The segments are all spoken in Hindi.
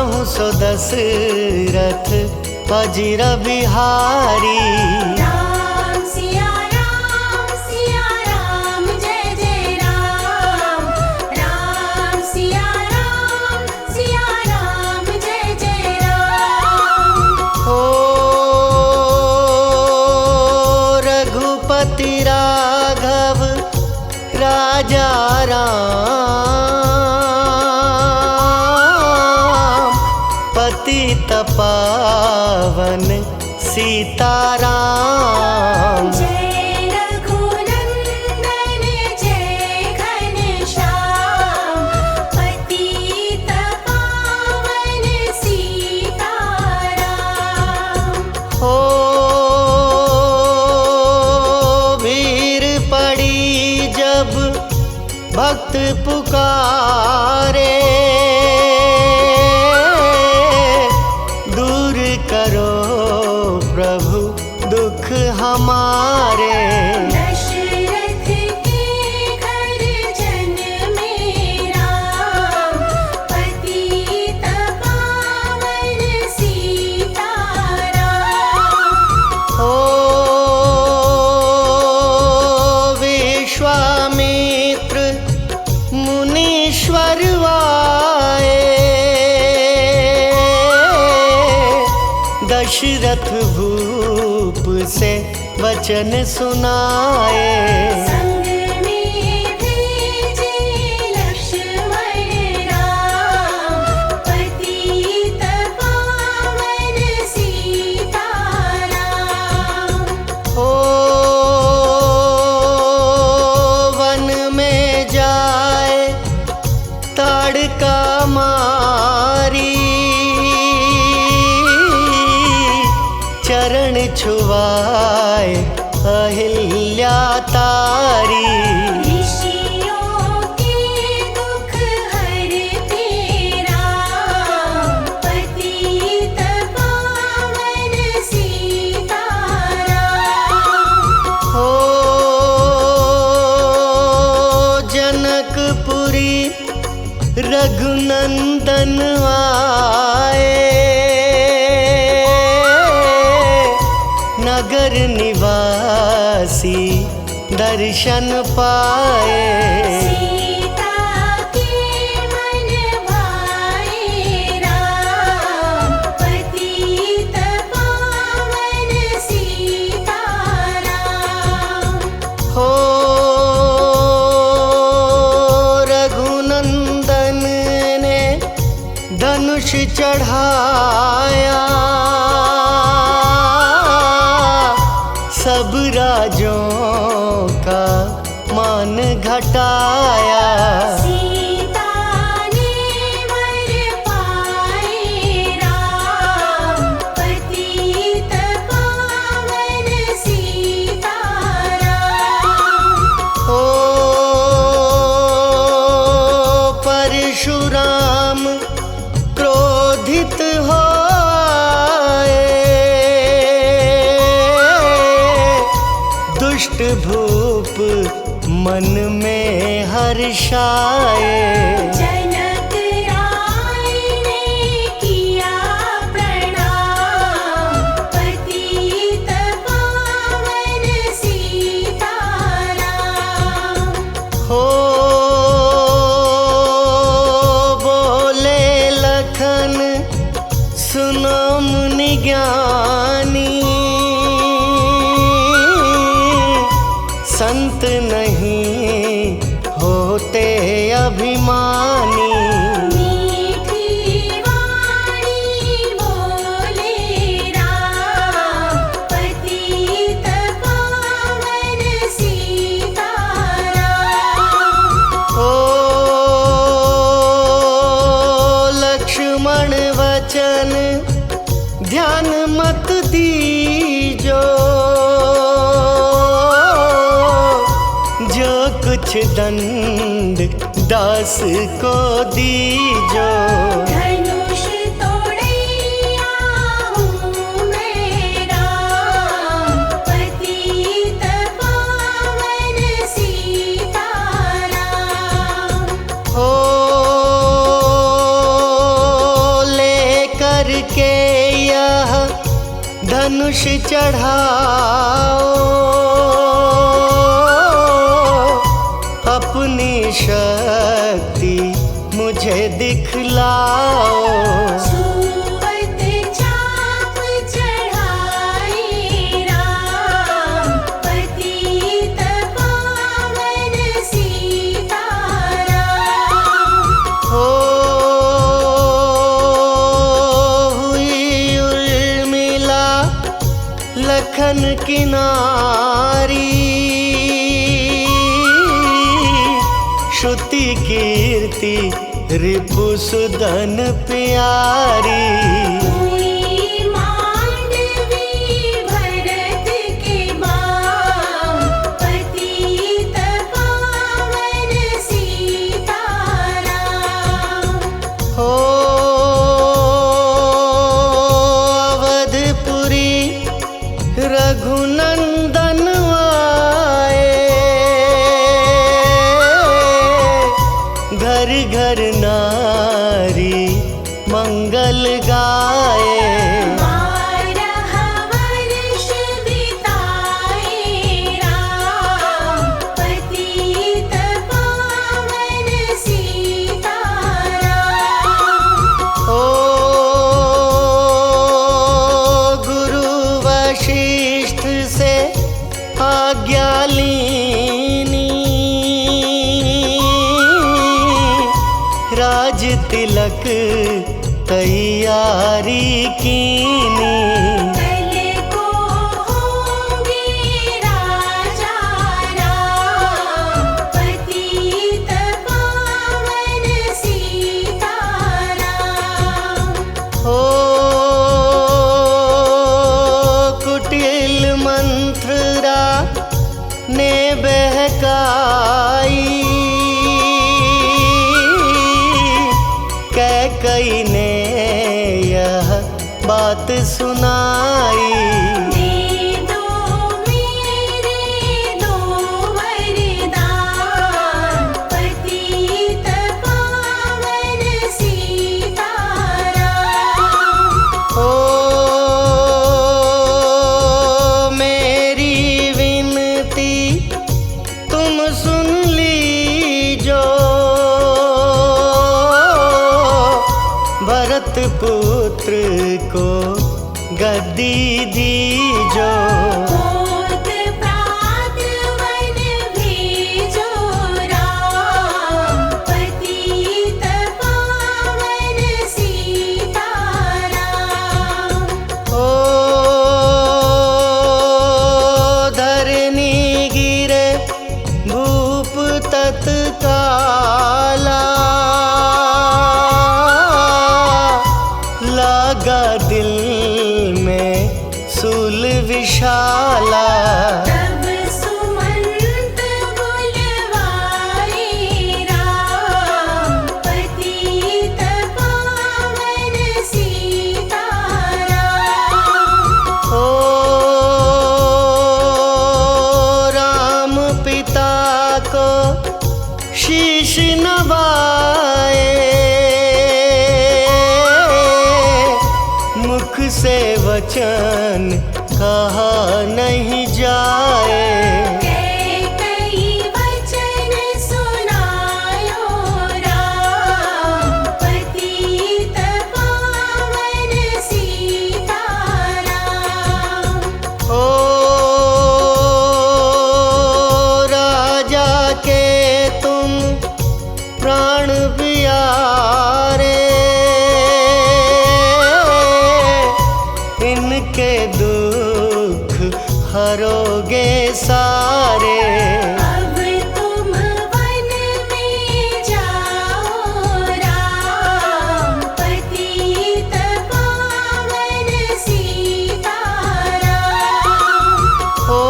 कहूँ सो दशरथ अजिर बिहारी। राम सिया राम जय जय राम। राम सिया राम जय जय राम। हो रघुपति राघव राजा राम, पतित पावन सीताराम। जय रघुनंदन जय घनश्याम, पतित पावन सीताराम। हो भीड़ पड़ी जब भक्त पुकारे, दूर करो प्रभु दुख हमारे। दशरथ के घर जन में राम, पतित पावन सीताराम। हो विश्वामित्र मुनीश्वर आए, दशरथ भूप से वचन सुनाए। संग में भेजे लक्ष्मण राम, पतित पावन सीताराम। हो वन में जाए ताड़का मारी, चरण छुआए अहिल्या तारी। ऋषियों के दुख हरते राम, पतित पावन सीताराम। हो जनकपुरी रघुनंदन आए, नगर निवासी दर्शन पाए। सीता के मन भाए राम, पतित पावन सीताराम। हो रघुनंदन ने धनुष चढ़ाया, सब राजों का मान घटाया। सीता ने वर पाए राम, पतित पावन सीताराम। हो परशुराम क्रोधित होए, दुष्ट भूप मन में हर्षाए। जनक राय ने किया प्रणाम, पतित पावन सीताराम। हो बोले लखन सुनो मुनि ज्ञानी, संत नहीं होते अभिमानी। मीठी वाणी बोले राम, पतित पावन सीताराम। हो लक्ष्मण वचन ध्यान मत दीजो, जो कुछ दंड दास को दीजो। धनुष तोड़ैया हूँ मैं राम, पतित पावन सीताराम। हो ले धनुष चढ़ाओ, अपनी शक्ति मुझे दिखलाओ। सुवत चाप चढ़ाए राम, पतित पावन सीताराम। हो हुई उर्मिला लखन की नारी, श्रुति कीर्ति रिपुसुदन प्यारी। हुई मांडवी भरत के बाम, पतित पावन सीताराम। हो अवधपुरी रघुनंदन आए, घर घर नारी मंगल गाए। बारह वर्ष बिताए राम, पतित पावन सीताराम। ओ गुरु वशिष्ठ से आज्ञा लीनी, राज तिलक तैयारी कीनी। कल को होंगे राजा राम, पतित पावन सीताराम। हो कुटिल मंत्रा ने बहकाई, कैकई ने यह बात सुनाई। दे दो मेरे दो वरदान, पतित पावन सीताराम। ओ मेरी विनती तुम सुन लीजो, भरत पुत्र को गद्दी दीजो। होत प्रात वन भेजो राम, पतित पावन सीताराम। ओ धरनी गिरे भूप तत्काला, लागा दिल में सूल विशाला। तब सुमंत बुलवाए राम, पतित पावन सीताराम। ओ राम पिता को शीश नवाए, मुख से वचन कहा नहीं जाए। कई वचन सुनायो राम, पतित पावन सीताराम। ओ राजा के तुम प्राण प्यारे, इनके दुख हरोगे सारे। अब तुम वन में जाओ राम, पतित पावन सीताराम। ओ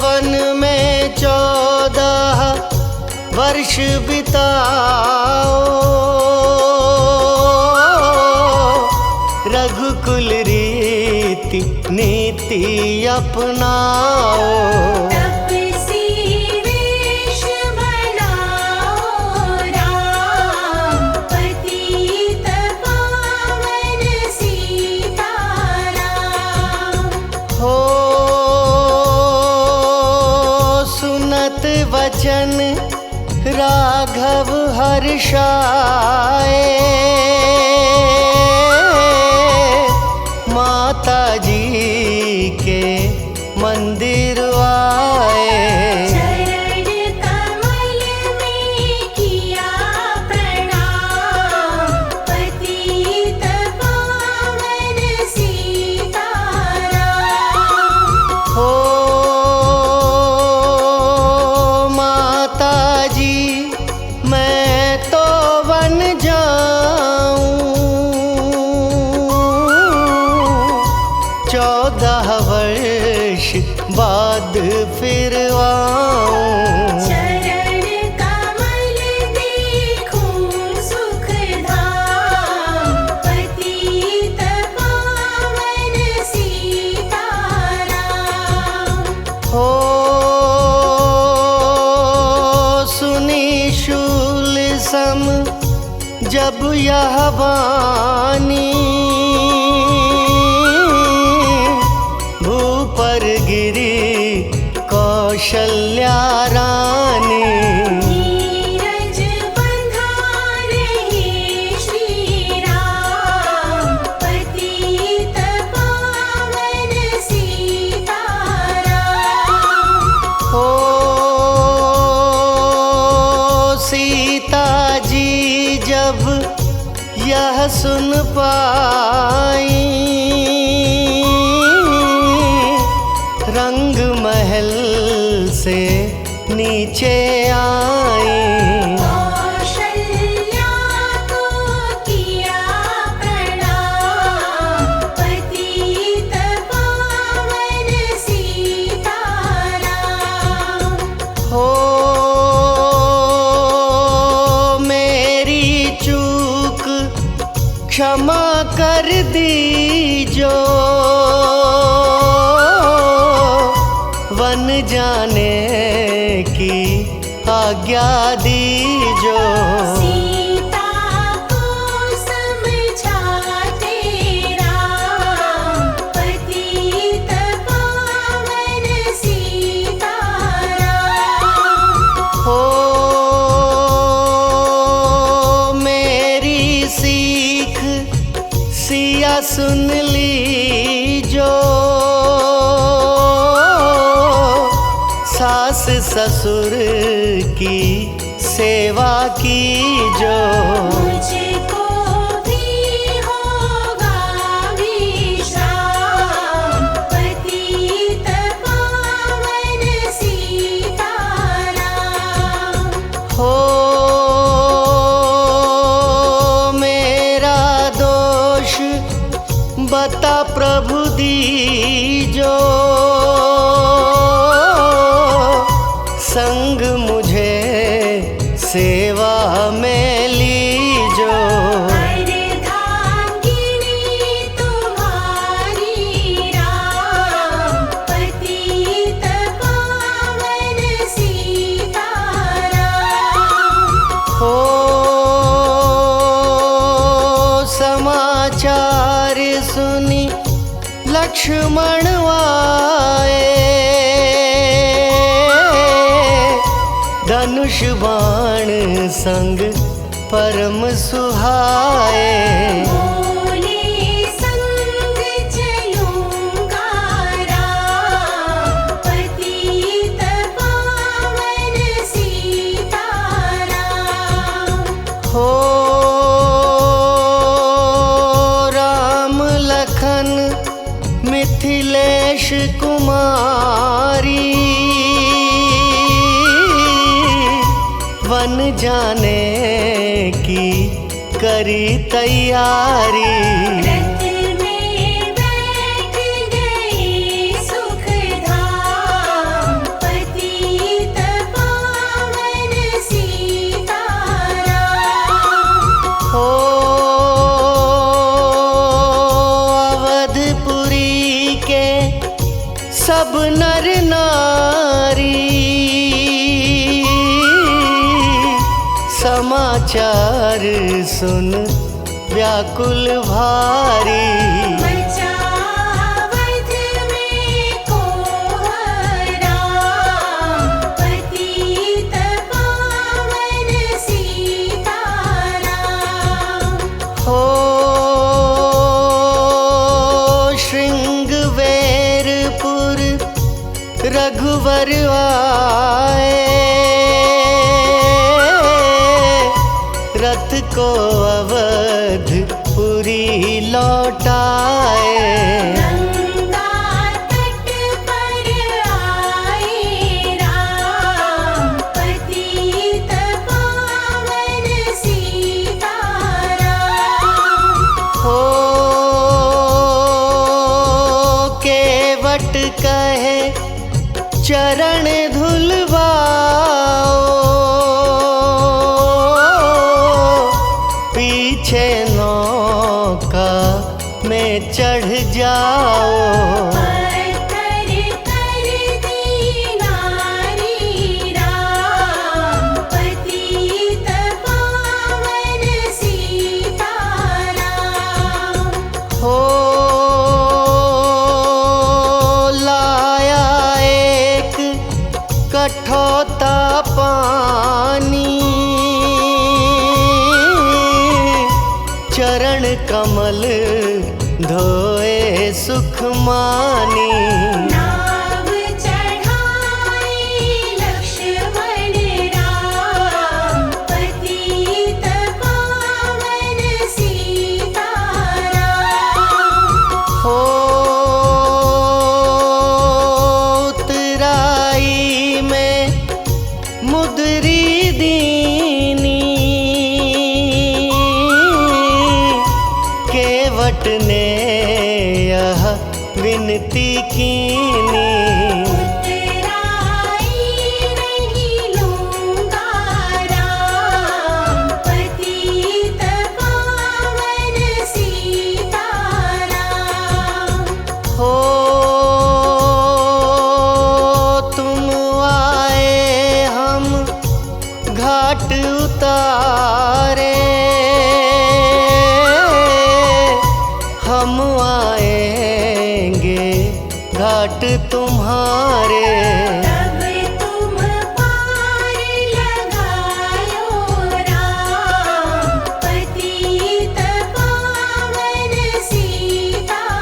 वन में 14 वर्ष बिताओ, रघुकुल रीति नीति अपनाओ। तपसी वेश बनाओ राम, पतित पावन सीताराम। सुनत वचन राघव हर्षाए। माता जी के मंदिर आए। चरण कमल में किया प्रणाम, पतित पावन सीताराम। हो माता जी मैं तो वन जाऊं, 14 वर्ष बाद फिर आऊं। चरण कमल देखूं सुखधाम, पतित पावन सीताराम। हो सुनी शूल सम जब यह वाणी, भूपर गिरी कौशल्या रानी। नीरज बंधा रहे श्री राम, पतित पावन सीताराम। हो सीता जी जब यह सुन पाई, रंग महल से नीचे आई। कौशल्या को किया प्रणाम, पतित पावन सीताराम। हो मेरी चूक क्षमा कर दीजो, वन जाने की आज्ञा दीजो। सीता को समझाते राम, पतित पावन सीताराम। हो मेरी सीख सिया सुन लीजो, सास ससुर की सेवा कीजो। मुझको भी होगा विश्राम, पतित पावन सीताराम। हो मेरा दोष बता प्रभु दीजो, संग मुझे सेवा में लीजो। अर्धांगिनी तुम्हारी राम, पतित पावन सीताराम। हो समाचार सुनी लक्ष्मण आए, धनुष बाण संग परम सुहाए। बोले संग चलूंगा राम, पतित पावन सीताराम। हो राम लखन मिथिलेश कुमारी, वन जाने की करी तैयारी। रथ में बैठ गए सुखधाम, पतित पावन सीताराम। हो अवधपुरी के सब नर नारी, समाचार सुन व्याकुल भारी। मचावध में कोहराम, पति रघुवर आए, रथ को अवधपुरी लौटाए। गंगा तट पर आए राम, पतित पावन सीताराम। हो केवट कहे चरण धुलवाओ, पीछे नौका में चढ़ जाओ। पत्थर कर दीनारी राम, पतित पावन सीताराम। हो लाया एक कठौता पानी, चरण कमल धोए सुख मानी। नाव चढ़ाए लक्ष्मण राम, पतित पावन सीताराम। हो उतराई में मुदरी दीनी, केवट ने यह विनती कीनी। उतराई नहीं लूंगा राम, पतित पावन सीताराम। हो तुम आए हम घाट उतारे, हम आएंगे घाट तुम्हारे। तब तुम पार लगायो राम, पतित पावन सीताराम।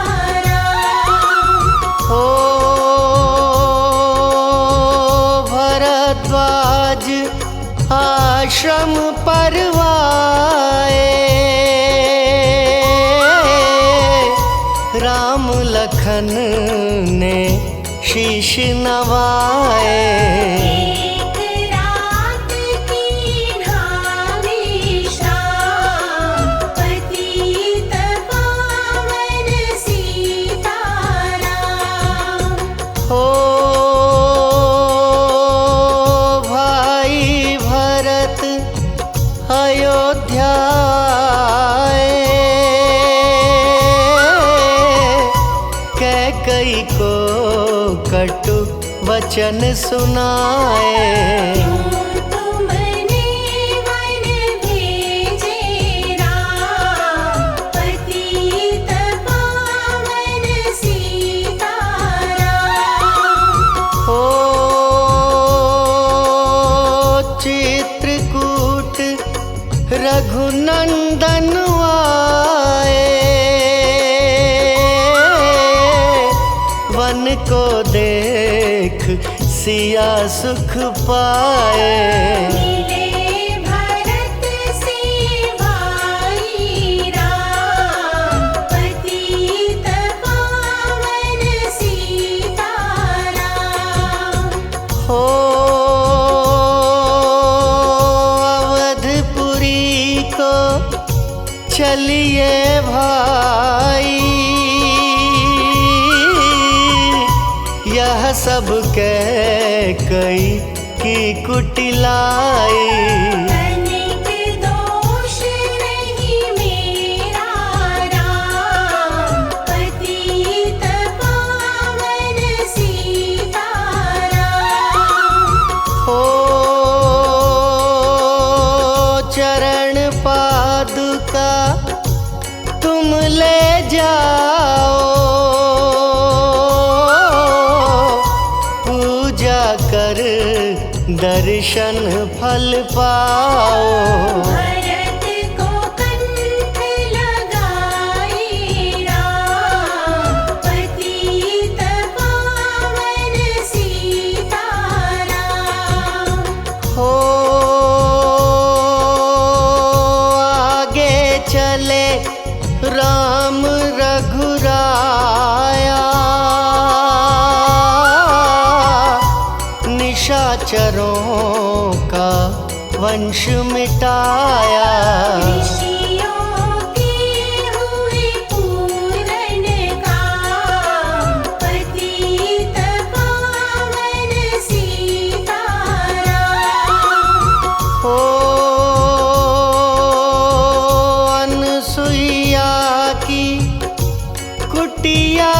हो भरद्वाज आश्रम परवाए, राम लखन ने शीश नवाए। एक रात की ढावी शाम, पतित पावन सीताराम। हो भाई भरत अयोध्या आए, कैकई को कटु वचन सुनाए। क्यों तुमने वन भेजे राम, पतित पावन सीताराम। हो चित्रकूट रघुनंदन आए, वन को देख सिया सुख पाए। मिले भरत से भाई राम, पतित पावन सीताराम। हो अवधपुरी को चलिए भाई, यह सब कैकई की कुटिलाई। तनिक दोष नहीं मेरा राम, पतित पावन सीताराम। हो चरण पादुका तुम ले जाओ, पूजा कर दर्शन फल पाओ। भरत को कंठ लगाए राम, पतित पावन सीताराम। निशाचरों का वंश मिटाया। ऋषियों के हुए पूर्ण काम, पतित पावन सीताराम। ओ अनसुईया की कुटिया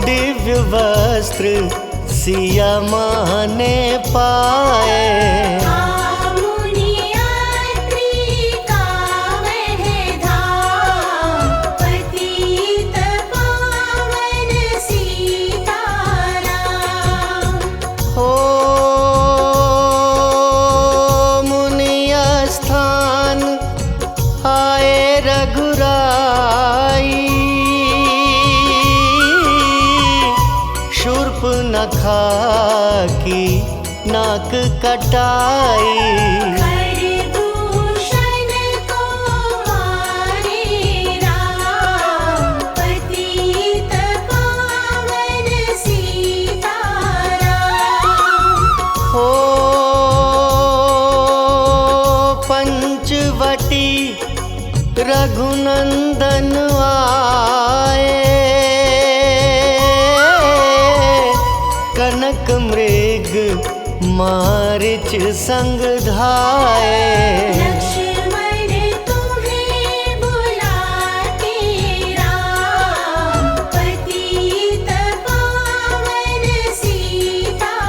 दिव्य वस्त्र सिया माँ ने पाए। मुनियात्री का वह धाम, पतित पावन सीताराम। हो मुनिया स्थान आए रघुराई, शूर्पणखा की नाक कटाई। खरदूषण को मारे राम, पतित पावन सीताराम। हो पंचवटी रघुनंदन आए, कनक मृग मारिच संग धाए। लक्ष्मण तुम्हें बुलाते राम, पतित पावन सीताराम।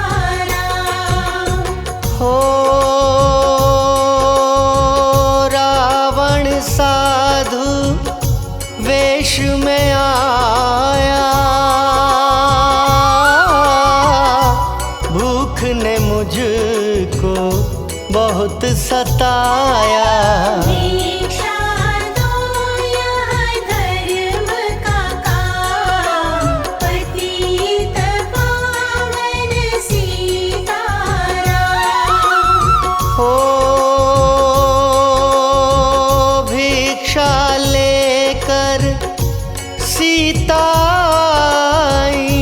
हो रावण साधु वेश में आया, भूख ने मुझको बहुत सताया। दीक्षा दो यह धर्म का काम, पतित पावन सीताराम। हो भिक्षा लेकर सीता आई,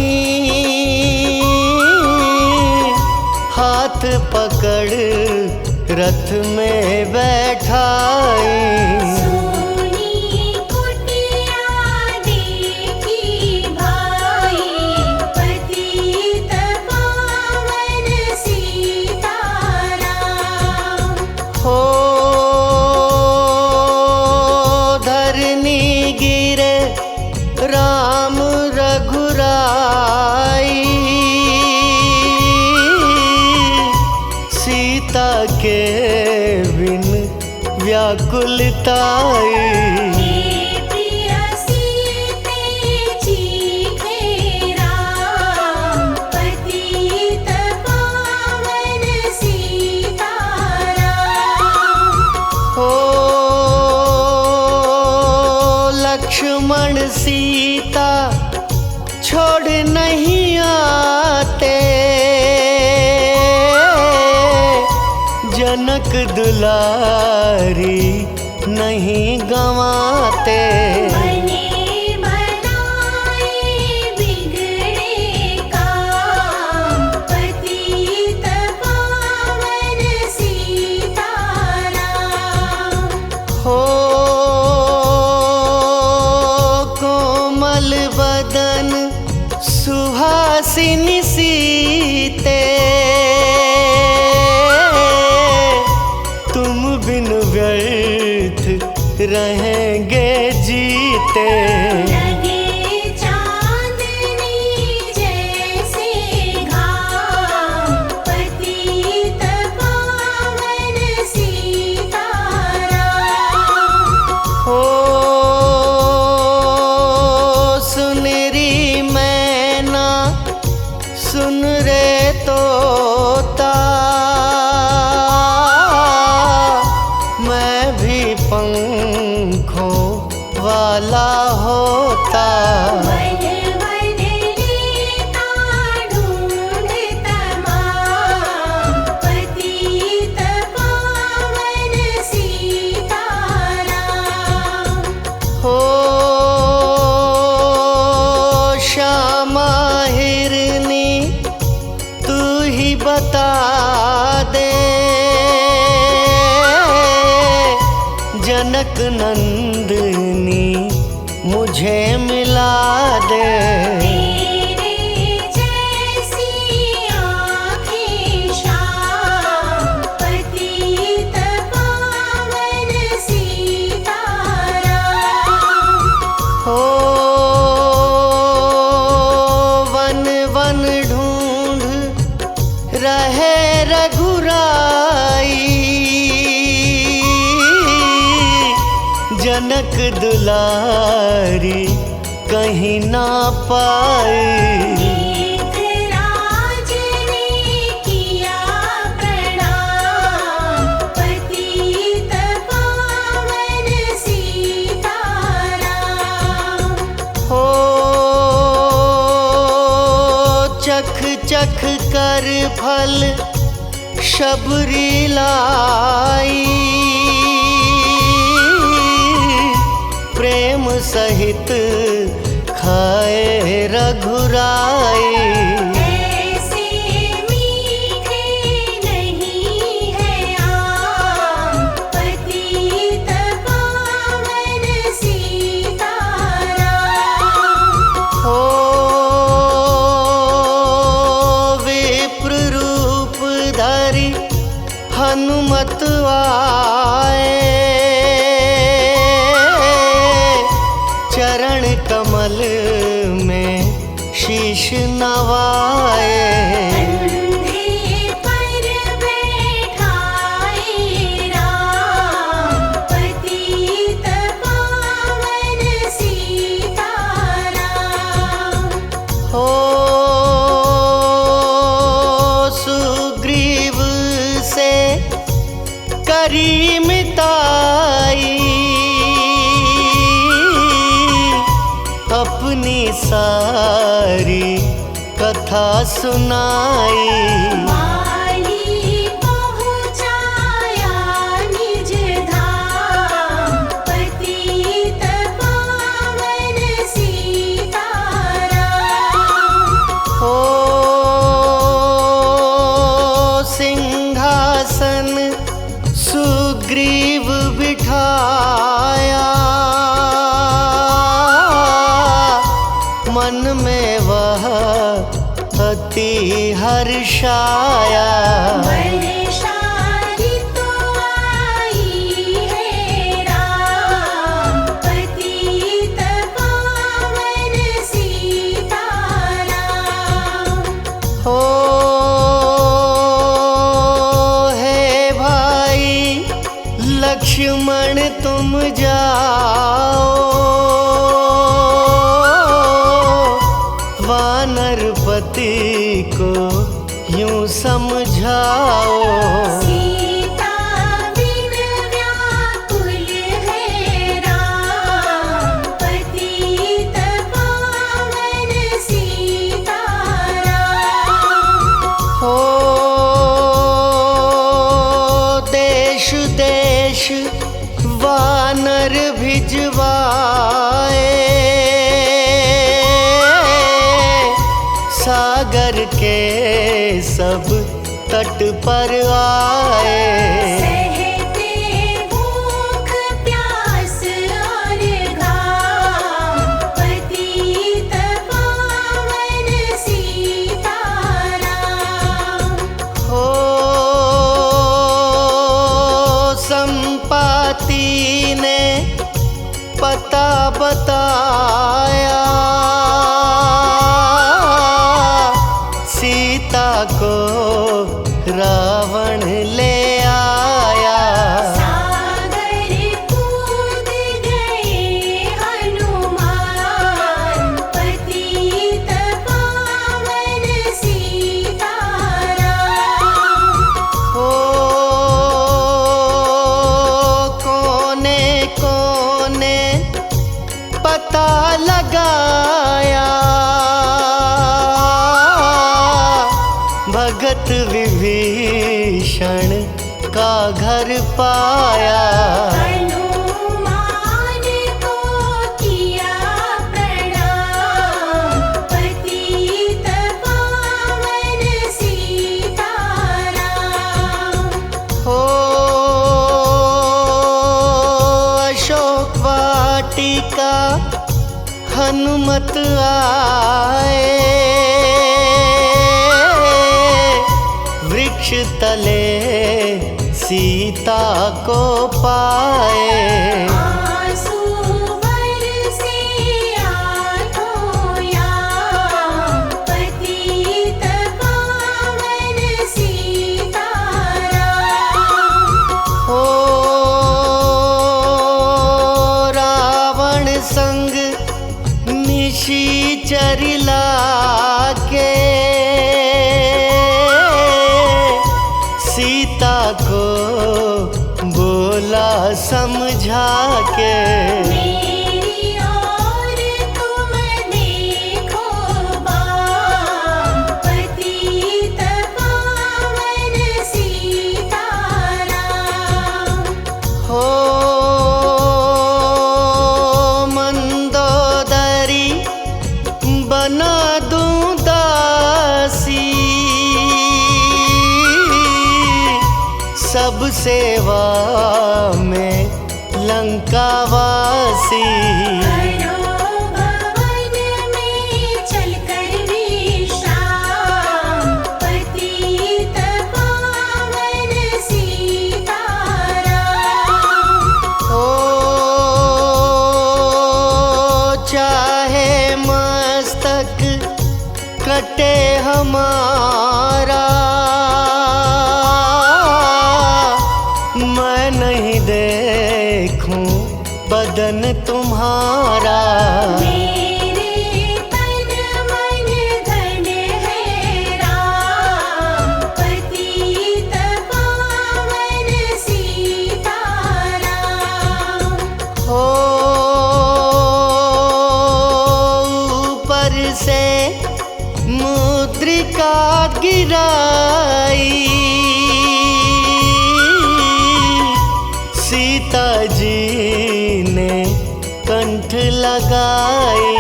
हाथ पकड़ रथ में बैठाई। सोनी कुटिया देखी भाई, पतित पावन सीताराम। हो धरनी गिरे राम रघुराई, सीता के बिन व्याकुलताई। हे प्रिय सीते चीखे राम, पतित पावन सीताराम। हो लक्ष्मण सीता छोड़ नहीं आते, जनक दुलारी नहीं गंवाते। बने बनाए बिगड़े काम, पतित पावन सीताराम। हो कोमल बदन सुहासिनी सीते, तुम बिन व्यर्थ रहेंगे जीते। लगे चांदनी जैसे घाम, पतित पावन सीताराम। हो सुनरी मैना सुन रे तोता, मैं भी पंखों वाला होता। वन वन लेता ढूंढ तमाम, पतित पावन सीताराम। हो श्याम मुझे मिला दे। तेरे जैसी आँखें श्याम पतित पावन सीताराम। हो वन वन ढूंढ रहे रघुराई, जनक दुलारी कहीं ना पाई। मेघराज ने किया प्रणाम पतित पावन सीताराम। हो चख चख कर फल शबरी लाई, प्रेम सहित खाए रघुराई। ऐसे मीठे नहीं है आम पतित पावन सीताराम। हो विप्र रूप धरि हनुमत आए, चरण कमल में शीश नवाए। कंधे पर बैठाए राम पतित पावन सीताराम। हो सुग्रीव से करी मिताई, अपनी सारी कथा सुनाई। वाली पहुँचाया निज धाम पतित पावन सीताराम। हो सिंहासन सुग्रीव बिठाया, मन में वह अति हर्षाया। बलशाली तो आई है राम पतित पावन सीताराम। हो हे भाई लक्ष्मण तुम जाओ, वानरपति को यूं समझाओ। सीता बिन व्याकुल है राम पतित पावन सीताराम। हो देश देश वानर भिजवाए, सागर के सब तट पर आए। सहते भूख प्यास और घाम पतित पावन सीताराम। हो संपाति ने पता बताया, सीता को रावण ले आया। सागर कूद गए हनुमान पतित पावन सीताराम। हो कोने कोने पता लगाया, भगत विभीषण का घर पाया। हनुमान को किया प्रणाम पतित पावन सीताराम। हो अशोक वाटिका हनुमत आए, वृक्ष तले सीता को पाए। आंसू बरसे आँखों याँ, पतित पावन सीताराम। हो रावण संग निशाचर लाके, सीता को बोला समझा के। मेरी ओर तुम देखो बाम, पतित पावन सीताराम। हो मंदोदरी बना दूं दासी, सब सेवा में लंकावासी। करो भवन में चलकर विश्राम, पतित पावन सीताराम। हो चाहे मस्तक कटे हमारा, मैं नहीं देखूं बदन तुम्हारा। मेरे तन मन धन है राम, पतित पावन सीताराम। हो ऊपर से मुद्रिका गिराई, सीता जी ने कंठ लगाई।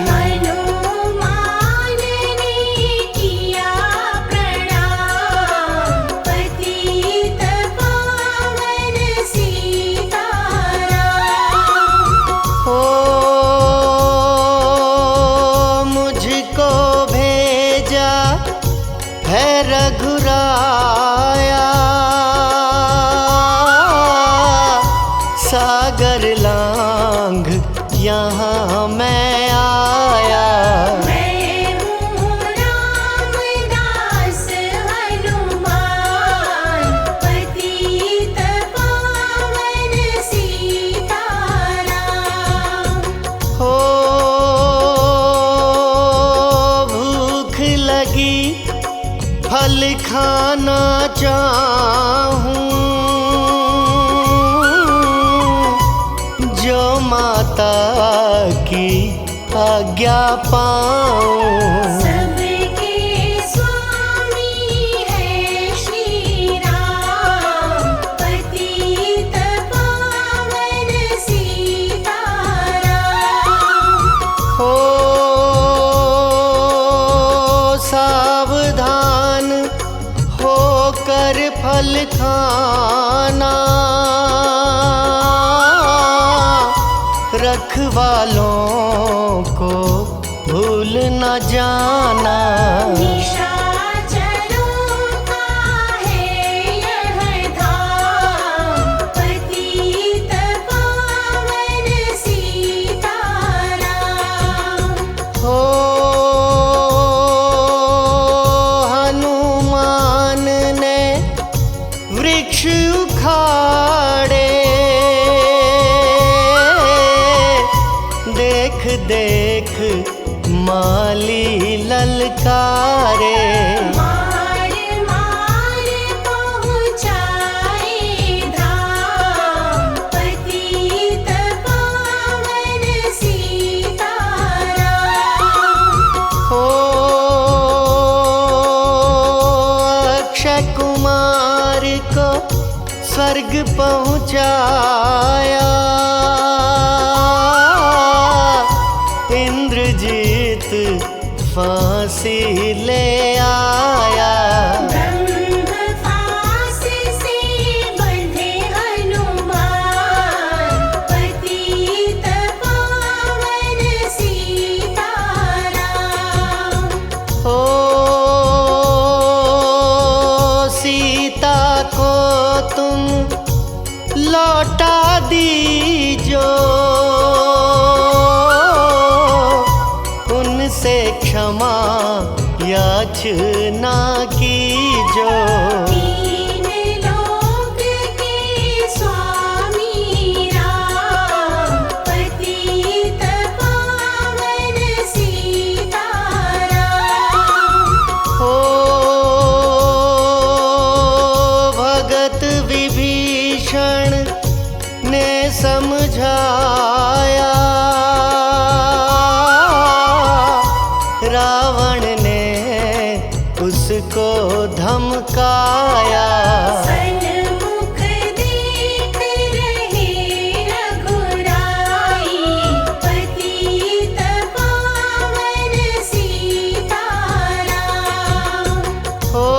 हनुमान ने किया प्रणाम, पतित पावन सीताराम। हो मुझको भेजा है रघुराया, सागर लांघ यहाँ मैं आया। मैं हूँ रामदास हनुमान, पतित पावन सीताराम। हो भूख लगी फल खाना चाहूं, जो माता की आज्ञा पाऊं। सबके स्वामी है श्री राम, पतित पावन सीताराम। हो सावधान होकर फल खाना, रखवालों को भूल न जाना। निशाचरों का है यह धाम, पतित पावन सीताराम। हो हनुमान ने वृक्ष उखाड़े, देख देख माली ललकारे। मार मार पहुँचाए धाम, पतित पावन सीताराम। हो अक्षय कुमार को स्वर्ग पहुँचाया, इंद्रजीत फांसी ले आया। ब्रह्म फांस से बंधे हनुमान, पतित पावन सीताराम। रचना की जो। तीन लोक के स्वामी राम, पतित पावन सीताराम। हो भगत विभीषण ने समझाया, रावण ने उसको धमकाया। सन्मुख देख रहे रघुराई, पतित पावन सीताराम। हो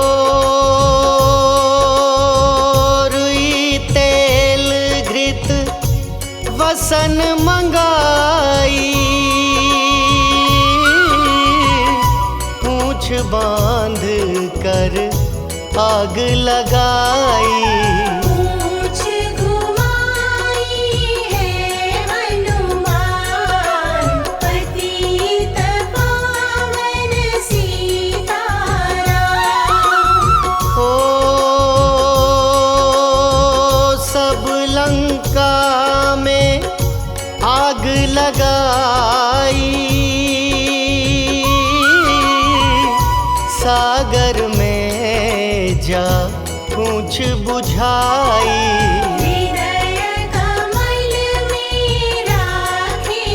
रुई तेल घृत वसन मंगाई, पूंछ बांध कर आग लगाई। पूंछ घुमाई है हनुमान, पतित पावन सीताराम। हो सब लंका में आग लगाई, सागर में जा पूंछ बुझाई। हृदय कमल में राखे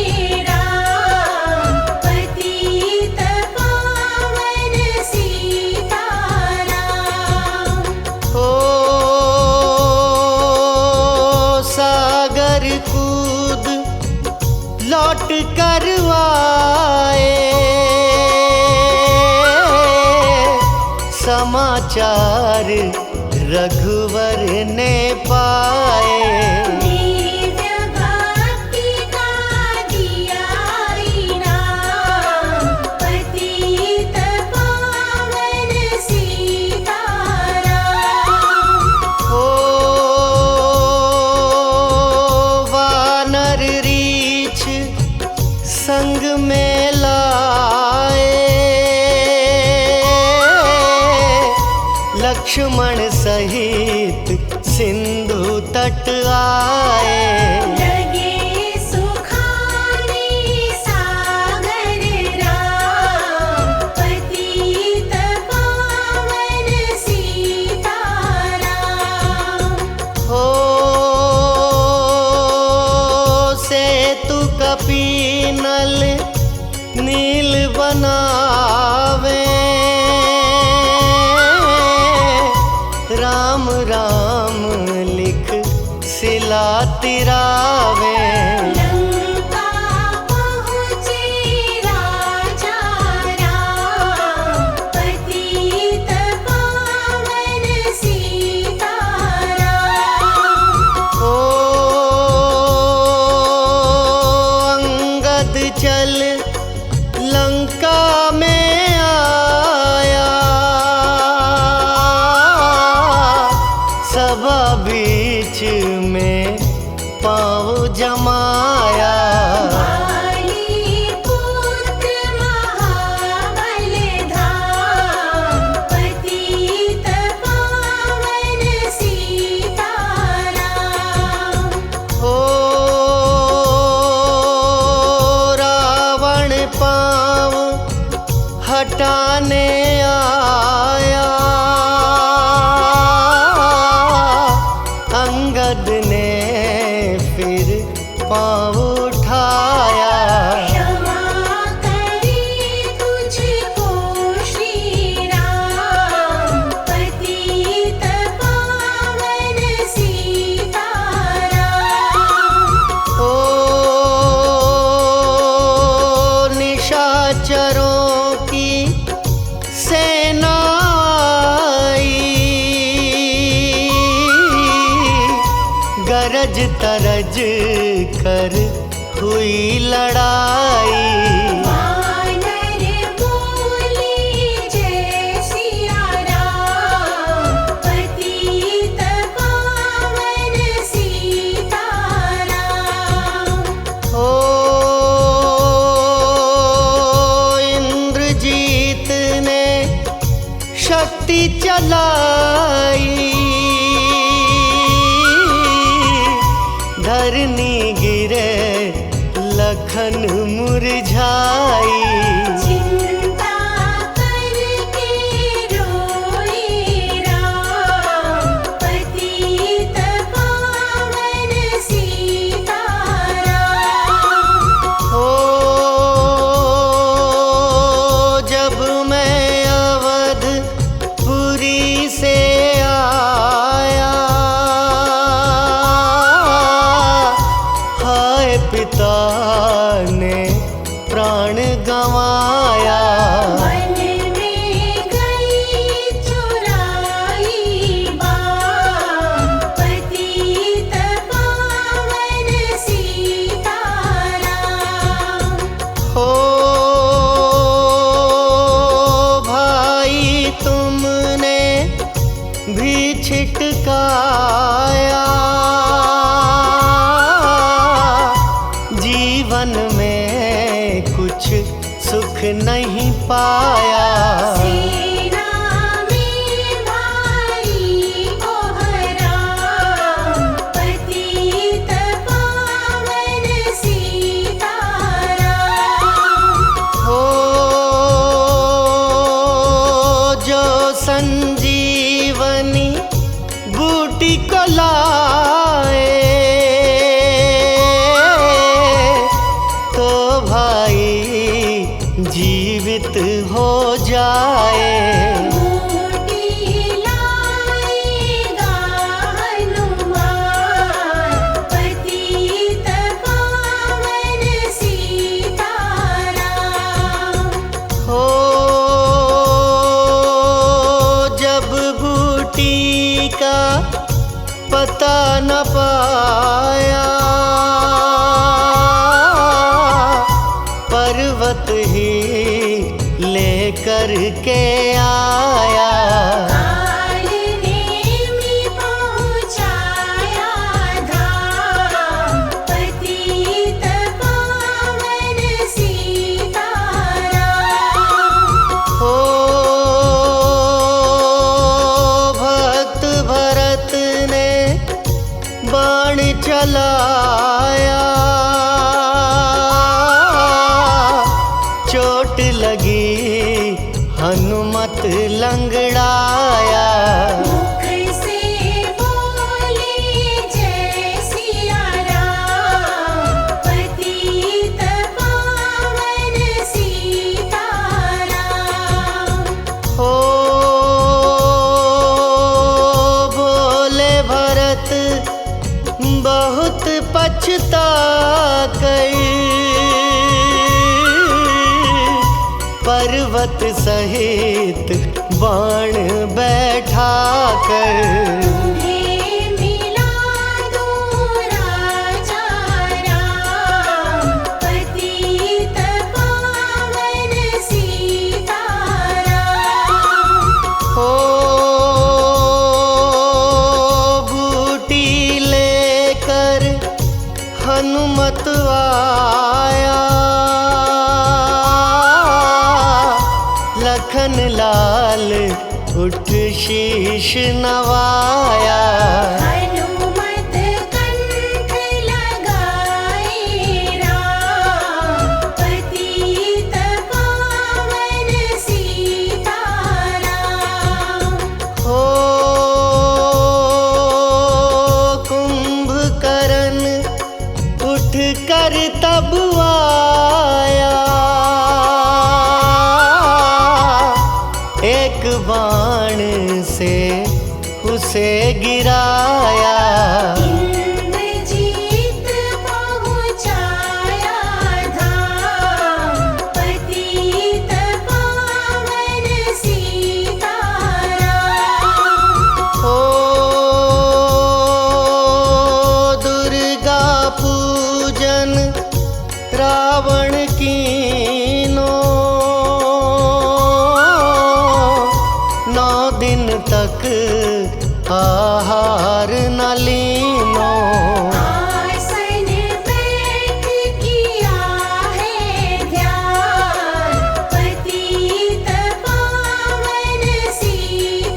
राम, पतित पावन सीताराम। हो सागर कूद लौट कर आए, समाचार रघुवर ने पाए। दिव्य भक्ति का दिया इनाम, पतित पावन सीताराम। हो वानर रीछ संग में लाए, लक्ष्मण सहित सिंधु तट आए। लगे सुखाने सागर राम, पतित पावन सीताराम। हो सेतु कपीनल नील बनावे, राम राम लिख सिला तिरावे। लंका पहुँचे राजा राम, पतित पावन सीताराम। हो अंगद चल लंका में आया, सभा बीच में पाँव जमाया। वाली पुत्र महाबल धाम, पतित पावन सीताराम। हो रावण पाँव हटाने आया, अंगद ने फिर पाँव उठाया। क्षमा करे तुझको श्री राम, पतित पावन सीताराम। हो निशाचरों की सेना आई, गरज तरज कर हुई लड़ाई। वानर बोले जय सिया राम, पतित पावन सीताराम। हो इंद्रजीत ने बूटी चलाई, धरनी गिरे लखन मुरझाई। चिंता करके रोए राम, पतित पावन सीताराम। हो जब मैं अवधपुरी से आया, हाय पिता ने प्राण गंवाया। मन में गई चुराई बाम, पतित पावन सीताराम। हो भाई तुमने भी छिटकाया, जीवन में कुछ सुख नहीं पाया। सेना में भारी कोहराम, पतित पावन सीताराम। हो जो संजीवनी बूटी को लाए, तो भाई जीवित हो जाए। बूटी लाएगा हनुमान, पतित पावन सीताराम। हो जब बूटी का पता न पाया, पर्वत ही लेकर के आया। काल नेमि पहुँचाया धाम, पतित पावन सीताराम। हो भक्त भरत ने बाण चलाया, चोट लगी हनुमत लंगड़ाया। मुख से बोले जय सिया राम, पतित पावन सीताराम। हो बोले भरत बहुत पछता कर, पर्वत सहित बाण बैठा कर। तुम्हें मिला दूं राजा राम, पतित पावन सीताराम। हो बूटी लेकर हनुमत आया, लखन लाल उठ शीश नवाया। हनुमत कंठ लगाए राम, पतित पावन सीताराम। हो कुंभकर्ण उठ कर तब आया, एक बाण से उसे गिराया। इंद्रजीत पहुँचाया धाम, पतित पावन सीताराम। हो दुर्गा पूजन रावण कीनो, 9 दिन तक आहार न लीनो। आसन बैठ किया है ध्यान, पतित पावन सीताराम।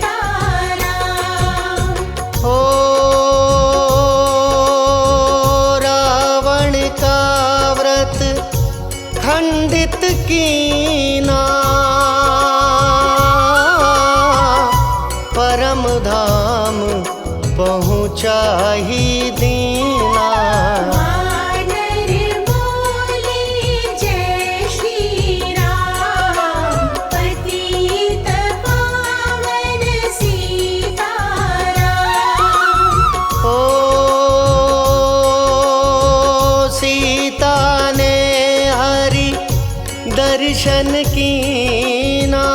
खंडित कीना, परम धाम पहुँचाही दीना। वानर बोले जय श्री राम, पतित पावन सीताराम। ओ सीता ने हरि दर्शन कीना,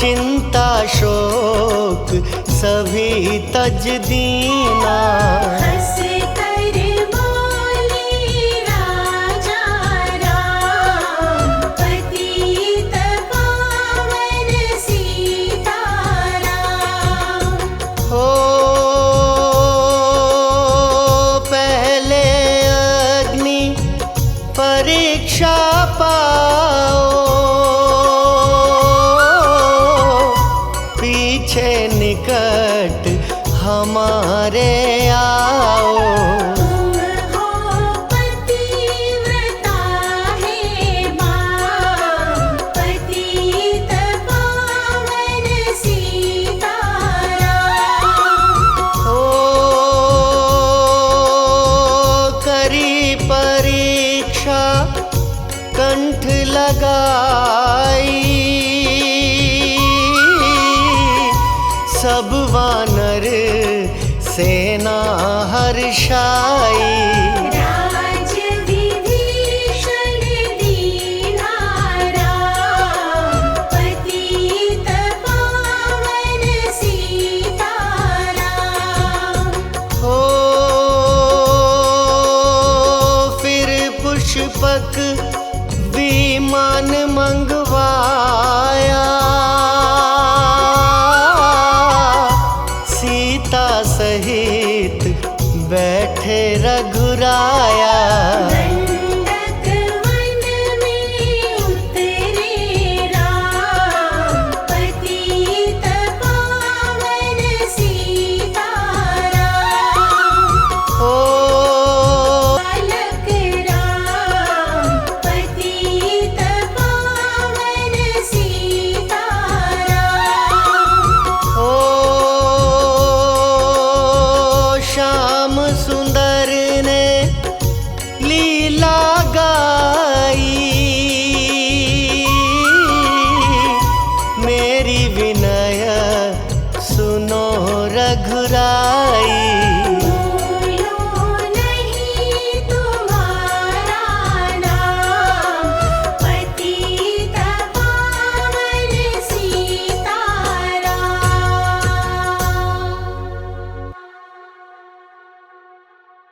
चिंता शोक सभी तज दीना। हंस कर बोले राजा राम, पतित पावन सीताराम। हो पहले अग्नि परीक्षा पाओ, पीछे निकट हमारे आओ। तुम हो पतिव्रता हे मां, पतित पावन सीताराम। हो करी परीक्षा कंठ लगाई, सब वानर सेना हर्षाई। राज विभीषण दीना राम, पतित पावन सीताराम। हो फिर पुष्पक विमान मंगवाया, सीता सहित बैठे रघुराया।